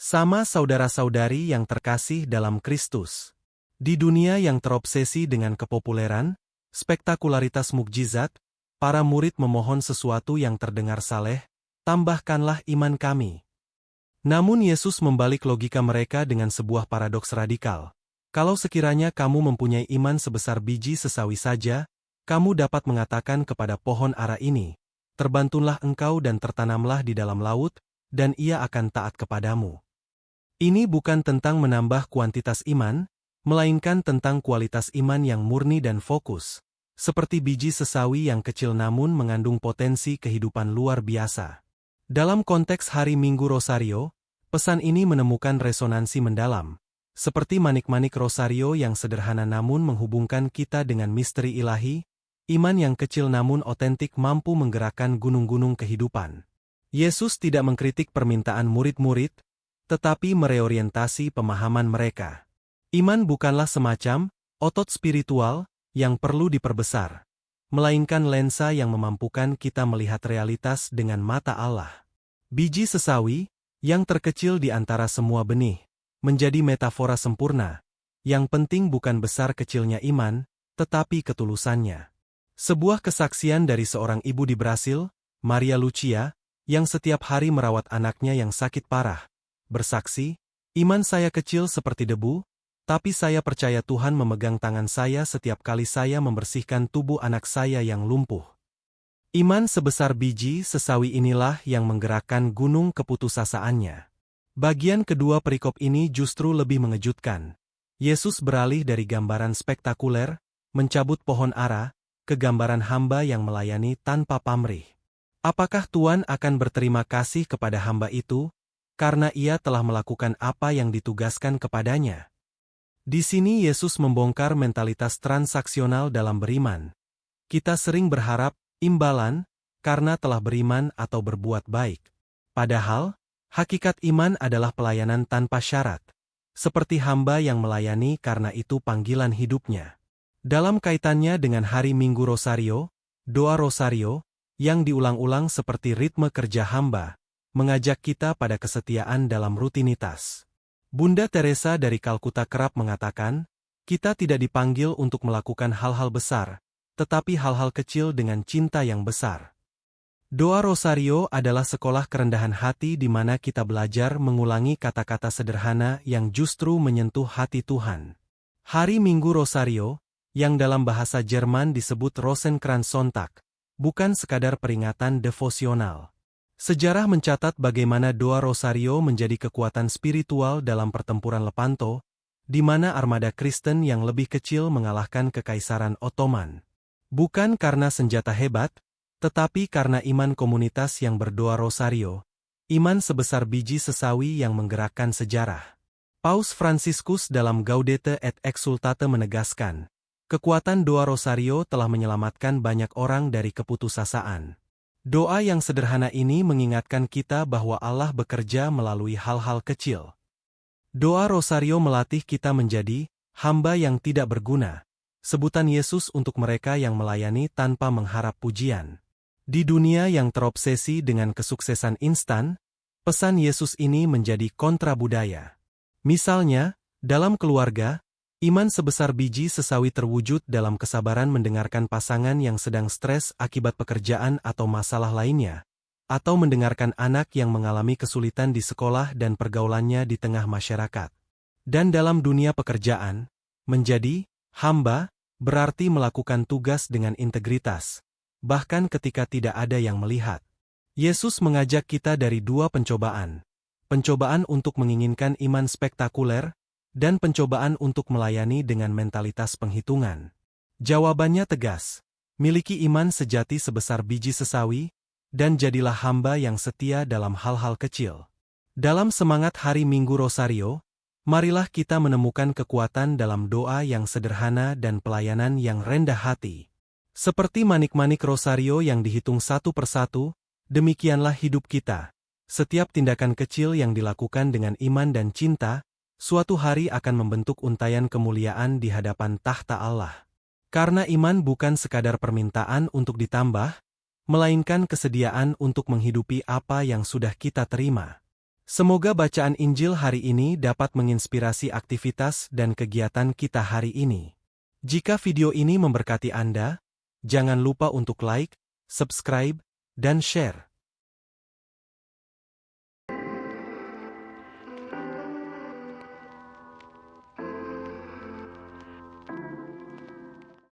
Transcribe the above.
Sama saudara-saudari yang terkasih dalam Kristus. Di dunia yang terobsesi dengan kepopuleran, spektakularitas mukjizat, para murid memohon sesuatu yang terdengar saleh, tambahkanlah iman kami. Namun Yesus membalik logika mereka dengan sebuah paradoks radikal. Kalau sekiranya kamu mempunyai iman sebesar biji sesawi saja, kamu dapat mengatakan kepada pohon ara ini, "Terbantunlah engkau dan tertanamlah di dalam laut," dan ia akan taat kepadamu. Ini bukan tentang menambah kuantitas iman, melainkan tentang kualitas iman yang murni dan fokus, seperti biji sesawi yang kecil namun mengandung potensi kehidupan luar biasa. Dalam konteks Hari Minggu Rosario, pesan ini menemukan resonansi mendalam, seperti manik-manik Rosario yang sederhana namun menghubungkan kita dengan misteri ilahi, iman yang kecil namun otentik mampu menggerakkan gunung-gunung kehidupan. Yesus tidak mengkritik permintaan murid-murid, tetapi mereorientasi pemahaman mereka. Iman bukanlah semacam otot spiritual yang perlu diperbesar, melainkan lensa yang memampukan kita melihat realitas dengan mata Allah. Biji sesawi, yang terkecil di antara semua benih, menjadi metafora sempurna. Yang penting bukan besar kecilnya iman, tetapi ketulusannya. Sebuah kesaksian dari seorang ibu di Brasil, Maria Lucia, yang setiap hari merawat anaknya yang sakit parah, bersaksi, "Iman saya kecil seperti debu, tapi saya percaya Tuhan memegang tangan saya setiap kali saya membersihkan tubuh anak saya yang lumpuh." Iman sebesar biji sesawi inilah yang menggerakkan gunung keputusasaannya. Bagian kedua perikop ini justru lebih mengejutkan. Yesus beralih dari gambaran spektakuler, mencabut pohon ara, ke gambaran hamba yang melayani tanpa pamrih. Apakah Tuhan akan berterima kasih kepada hamba itu, karena ia telah melakukan apa yang ditugaskan kepadanya? Di sini Yesus membongkar mentalitas transaksional dalam beriman. Kita sering berharap imbalan karena telah beriman atau berbuat baik. Padahal, hakikat iman adalah pelayanan tanpa syarat. Seperti hamba yang melayani karena itu panggilan hidupnya. Dalam kaitannya dengan Hari Minggu Rosario, doa Rosario, yang diulang-ulang seperti ritme kerja hamba, mengajak kita pada kesetiaan dalam rutinitas. Bunda Teresa dari Kalkuta kerap mengatakan, kita tidak dipanggil untuk melakukan hal-hal besar, tetapi hal-hal kecil dengan cinta yang besar. Doa Rosario adalah sekolah kerendahan hati di mana kita belajar mengulangi kata-kata sederhana yang justru menyentuh hati Tuhan. Hari Minggu Rosario, yang dalam bahasa Jerman disebut Rosenkranz-Sonntag, bukan sekadar peringatan devosional. Sejarah mencatat bagaimana doa Rosario menjadi kekuatan spiritual dalam pertempuran Lepanto, di mana armada Kristen yang lebih kecil mengalahkan Kekaisaran Ottoman. Bukan karena senjata hebat, tetapi karena iman komunitas yang berdoa Rosario, iman sebesar biji sesawi yang menggerakkan sejarah. Paus Fransiskus dalam Gaudete et Exsultate menegaskan, kekuatan doa Rosario telah menyelamatkan banyak orang dari keputusasaan. Doa yang sederhana ini mengingatkan kita bahwa Allah bekerja melalui hal-hal kecil. Doa Rosario melatih kita menjadi hamba yang tidak berguna, sebutan Yesus untuk mereka yang melayani tanpa mengharap pujian. Di dunia yang terobsesi dengan kesuksesan instan, pesan Yesus ini menjadi kontra budaya. Misalnya, dalam keluarga, iman sebesar biji sesawi terwujud dalam kesabaran mendengarkan pasangan yang sedang stres akibat pekerjaan atau masalah lainnya, atau mendengarkan anak yang mengalami kesulitan di sekolah dan pergaulannya di tengah masyarakat. Dan dalam dunia pekerjaan, menjadi hamba berarti melakukan tugas dengan integritas, bahkan ketika tidak ada yang melihat. Yesus mengajak kita dari dua pencobaan. Pencobaan untuk menginginkan iman spektakuler, dan pencobaan untuk melayani dengan mentalitas penghitungan. Jawabannya tegas, miliki iman sejati sebesar biji sesawi, dan jadilah hamba yang setia dalam hal-hal kecil. Dalam semangat Hari Minggu Rosario, marilah kita menemukan kekuatan dalam doa yang sederhana dan pelayanan yang rendah hati. Seperti manik-manik Rosario yang dihitung satu persatu, demikianlah hidup kita. Setiap tindakan kecil yang dilakukan dengan iman dan cinta, suatu hari akan membentuk untayan kemuliaan di hadapan tahta Allah. Karena iman bukan sekadar permintaan untuk ditambah, melainkan kesediaan untuk menghidupi apa yang sudah kita terima. Semoga bacaan Injil hari ini dapat menginspirasi aktivitas dan kegiatan kita hari ini. Jika video ini memberkati Anda, jangan lupa untuk like, subscribe, dan share.